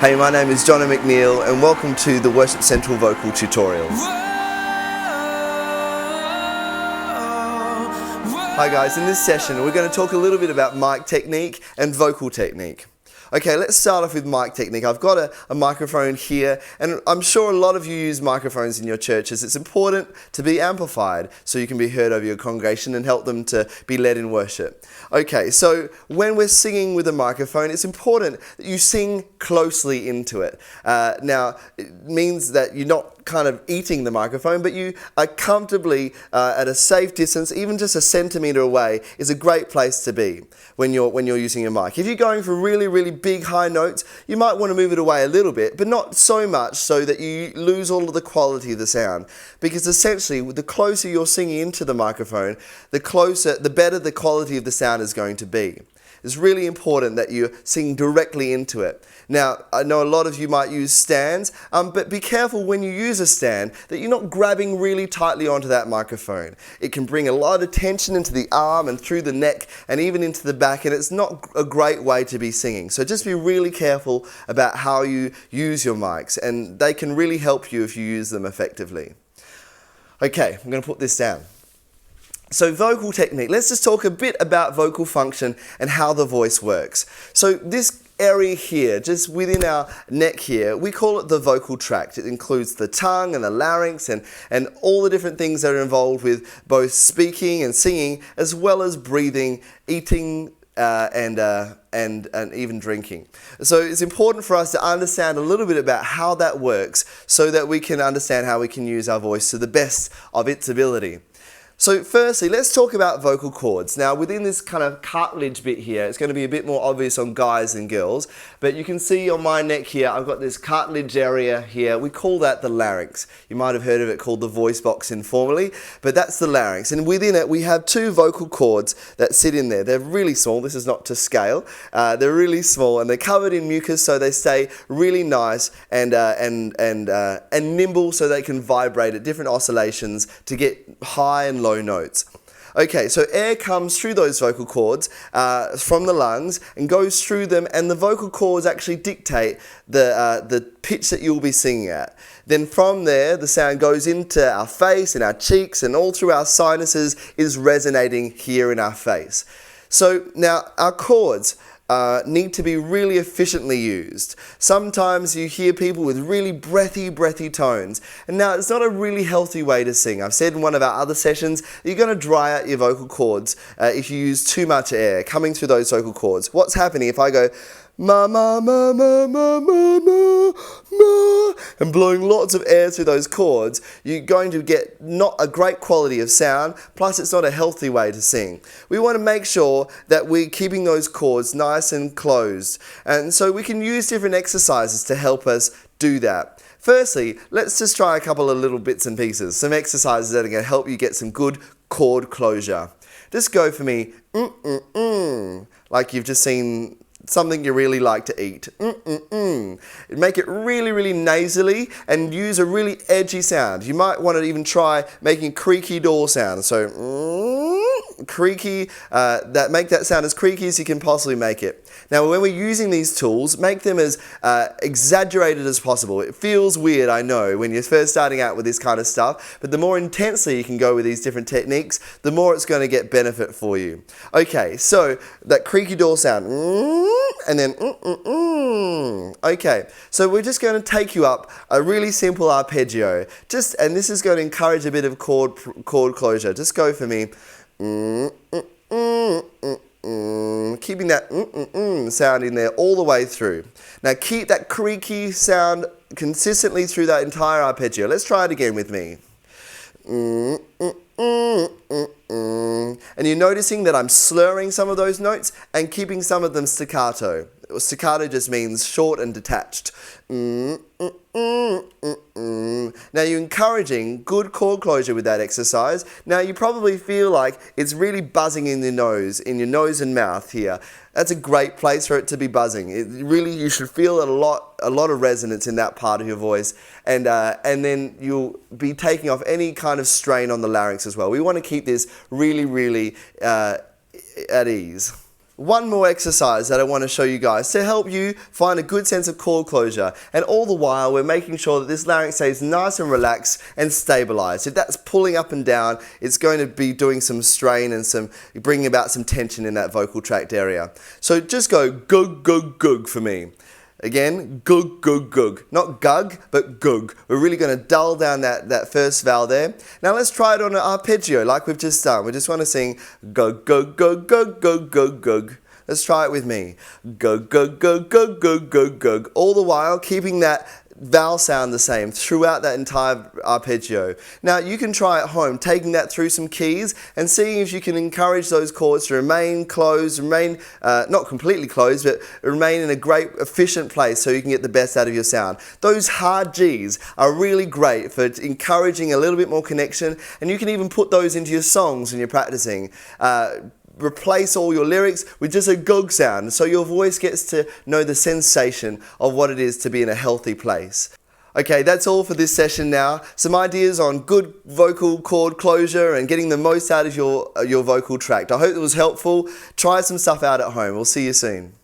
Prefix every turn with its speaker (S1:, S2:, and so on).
S1: Hey, my name is Jono and welcome to the Worship Central Vocal Tutorials. Hi guys, in this session we're going to talk a little bit about mic technique and vocal technique. Okay, let's start off with mic technique. I've got a microphone here, and I'm sure a lot of you use microphones in your churches. It's important to be amplified so you can be heard over your congregation and help them to be led in worship. Okay, so when we're singing with a microphone, it's important that you sing closely into it. Now, it means that you're not kind of eating the microphone, but you are comfortably at a safe distance, even just a centimetre away is a great place to be when you're using your mic. If you're going for really big high notes, you might want to move it away a little bit, but not so much so that you lose all of the quality of the sound. Because essentially, the closer you're singing into the microphone, the better the quality of the sound is going to be. It's really important that you sing directly into it. Now, I know a lot of you might use stands, but be careful when you use a stand that you're not grabbing really tightly onto that microphone. It can bring a lot of tension into the arm and through the neck and even into the back, and it's not a great way to be singing. So just be really careful about how you use your mics, and they can really help you if you use them effectively. Okay, I'm going to put this down. So vocal technique, let's just talk a bit about vocal function and how the voice works. So this area here, just within our neck here, we call it the vocal tract. It includes the tongue and the larynx and all the different things that are involved with both speaking and singing, as well as breathing, eating, and even drinking. So it's important for us to understand a little bit about how that works so that we can understand how we can use our voice to the best of its ability. So firstly, let's talk about vocal cords. Now within this kind of cartilage bit here, it's going to be a bit more obvious on guys than girls, but you can see on my neck here, I've got this cartilage area here. We call that the larynx. You might have heard of it called the voice box informally, but that's the larynx. And within it, we have two vocal cords that sit in there. They're really small. This is not to scale. They're really small and they're covered in mucus, so they stay really nice and nimble, so they can vibrate at different oscillations to get high and low notes. Okay, so air comes through those vocal cords from the lungs and goes through them, and the vocal cords actually dictate the pitch that you'll be singing at. Then from there, the sound goes into our face and our cheeks and all through our sinuses, is resonating here in our face. So now our cords need to be really efficiently used. Sometimes you hear people with really breathy tones, and now it's not a really healthy way to sing. I've said in one of our other sessions, you're going to dry out your vocal cords if you use too much air coming through those vocal cords. What's happening if I go ma ma ma ma ma ma ma ma and blowing lots of air through those cords, you're going to get not a great quality of sound, plus it's not a healthy way to sing. We want to make sure that we're keeping those cords nice and closed, and so we can use different exercises to help us do that. Firstly, let's just try a couple of little bits and pieces, some exercises that are going to help you get some good chord closure. Just go for me, like you've just seen something you really like to eat. Make it really nasally and use a really edgy sound. You might want to even try making a creaky door sound. So creaky, make that sound as creaky as you can possibly make it. Now when we're using these tools, make them as exaggerated as possible. It feels weird, I know, when you're first starting out with this kind of stuff, but the more intensely you can go with these different techniques, the more it's going to get benefit for you. Okay, so that creaky door sound, and then okay, so we're just going to take you up a really simple arpeggio, and this is going to encourage a bit of chord closure. Just go for me, keeping that sound in there all the way through. Now keep that creaky sound consistently through that entire arpeggio. Let's try it again with me. And you're noticing that I'm slurring some of those notes and keeping some of them staccato. Staccato just means short and detached. Now you're encouraging good chord closure with that exercise. Now you probably feel like it's really buzzing in your nose and mouth here. That's a great place for it to be buzzing. You should feel a lot of resonance in that part of your voice, and then you'll be taking off any kind of strain on the larynx as well. We want to keep this really at ease. one more exercise that I want to show you guys to help you find a good sense of chord closure, and all the while we're making sure that this larynx stays nice and relaxed and stabilized. If that's pulling up and down, it's going to be doing some strain and bringing about some tension in that vocal tract area. So just go gug, gug, gug for me. Again, gug, gug, gug. Not gug, but gug. We're really going to dull down that first vowel there. Now let's try it on an arpeggio like we've just done. We just want to sing gug, gug, gug, gug, gug, gug, gug. Let's try it with me. Gug, gug, gug, gug, gug, gug, gug. All the while keeping that vowel sound the same throughout that entire arpeggio. Now you can try at home taking that through some keys and seeing if you can encourage those chords to remain closed, not completely closed, but remain in a great efficient place so you can get the best out of your sound. Those hard G's are really great for encouraging a little bit more connection, and you can even put those into your songs when you're practicing. Replace all your lyrics with just a gug sound so your voice gets to know the sensation of what it is to be in a healthy place. Okay, that's all for this session now. Some ideas on good vocal cord closure and getting the most out of your vocal tract. I hope it was helpful. Try some stuff out at home. We'll see you soon.